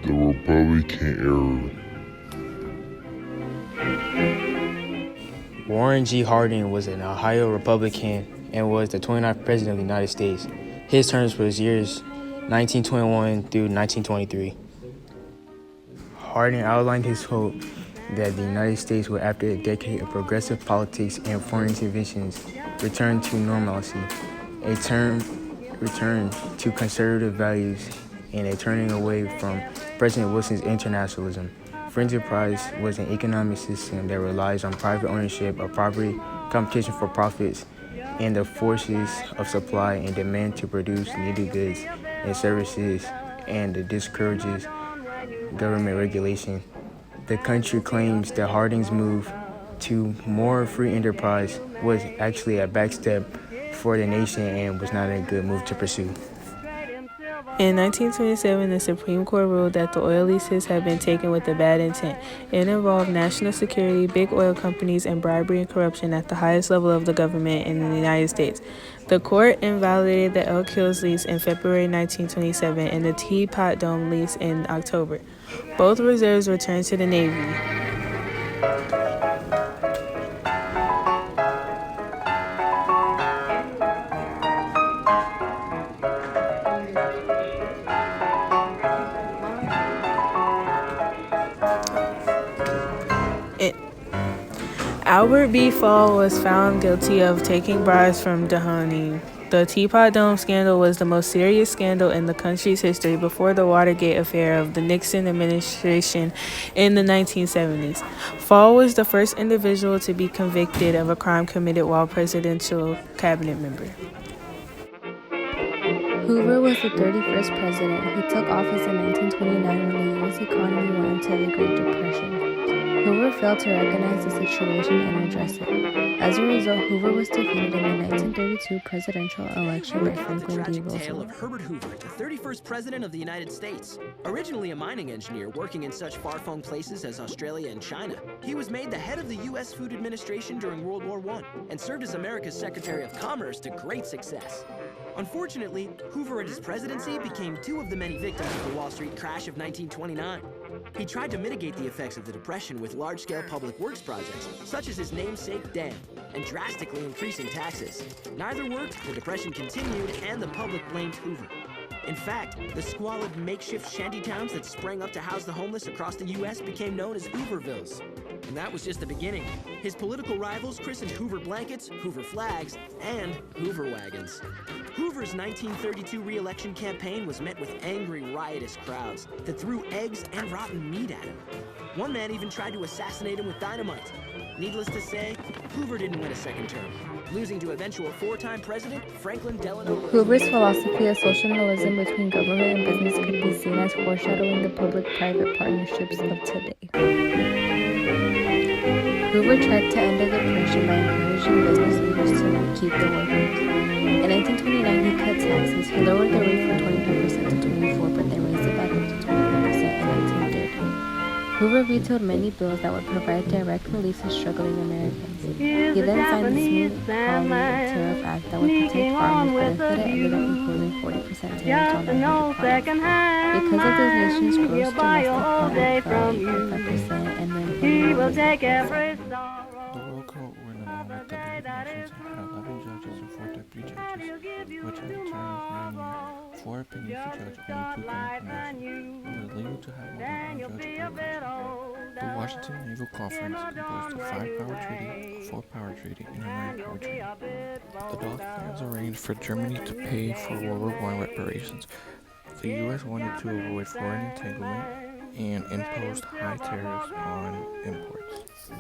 the Republican era. Warren G. Harding was an Ohio Republican and was the 29th president of the United States. His terms was years 1921 through 1923. Harding outlined his hope that the United States would, after a decade of progressive politics and foreign interventions, return to normalcy, a return to conservative values, and a turning away from President Wilson's internationalism. Free enterprise was an economic system that relies on private ownership of property, competition for profits, and the forces of supply and demand to produce needed goods and services, and discourages government regulation. The country claims that Harding's move to more free enterprise was actually a backstep for the nation and was not a good move to pursue. In 1927, the Supreme Court ruled that the oil leases had been taken with a bad intent. It involved national security, big oil companies, and bribery and corruption at the highest level of the government in the United States. The court invalidated the Elk Hills lease in February 1927 and the Teapot Dome lease in October. Both reserves returned to the Navy. Albert B. Fall was found guilty of taking bribes from Doheny. The Teapot Dome scandal was the most serious scandal in the country's history before the Watergate affair of the Nixon administration in the 1970s. Fall was the first individual to be convicted of a crime committed while presidential cabinet member. Hoover was the 31st president. He took office in 1929 when the U.S. economy went into the Great Depression. Hoover failed to recognize the situation and address it. As a result, Hoover was defeated in the 1932 presidential election by Franklin D. Roosevelt. Tale of Herbert Hoover, the 31st president of the United States. Originally a mining engineer working in such far-flung places as Australia and China, he was made the head of the U.S. Food Administration during World War I and served as America's Secretary of Commerce to great success. Unfortunately, Hoover and his presidency became two of the many victims of the Wall Street crash of 1929. He tried to mitigate the effects of the Depression with large-scale public works projects, such as his namesake dam, and drastically increasing taxes. Neither worked, the Depression continued, and the public blamed Hoover. In fact, the squalid makeshift shantytowns that sprang up to house the homeless across the U.S. became known as Hoovervilles. And that was just the beginning. His political rivals christened Hoover blankets, Hoover flags, and Hoover wagons. Hoover's 1932 re-election campaign was met with angry, riotous crowds that threw eggs and rotten meat at him. One man even tried to assassinate him with dynamite. Needless to say, Hoover didn't win a second term, losing to eventual four-time president Franklin Delano Roosevelt. Hoover's philosophy of socialism between government and business could be seen as foreshadowing the public-private partnerships of today. Hoover tried to end the Depression by encouraging business leaders to keep the workers. In 1929, he cut taxes. He lowered the rate from 25% to 24%, but then raised it back up to 25% in 1930. Hoover vetoed many bills that would provide direct relief to struggling Americans. He then signed the Smoot-Hawley Tariff Act that would protect farmers, but instead it ended up imposing 40% tariffs on imported products. Because of this nation's gross domestic product fell 85% and then he will take every The World Court went along with the League of Nations and had 11 judges and 4 deputy judges, which in return was 9 years. 4 opinions to judge, only 2 come from It was legal to have more than one judge per country. The Washington Naval Conference composed a 5-power treaty, a 4-power treaty, and a 9-power treaty. The Dolphins arranged for Germany to pay for World War I reparations. The U.S. wanted to avoid foreign entanglement and imposed high tariffs on imports.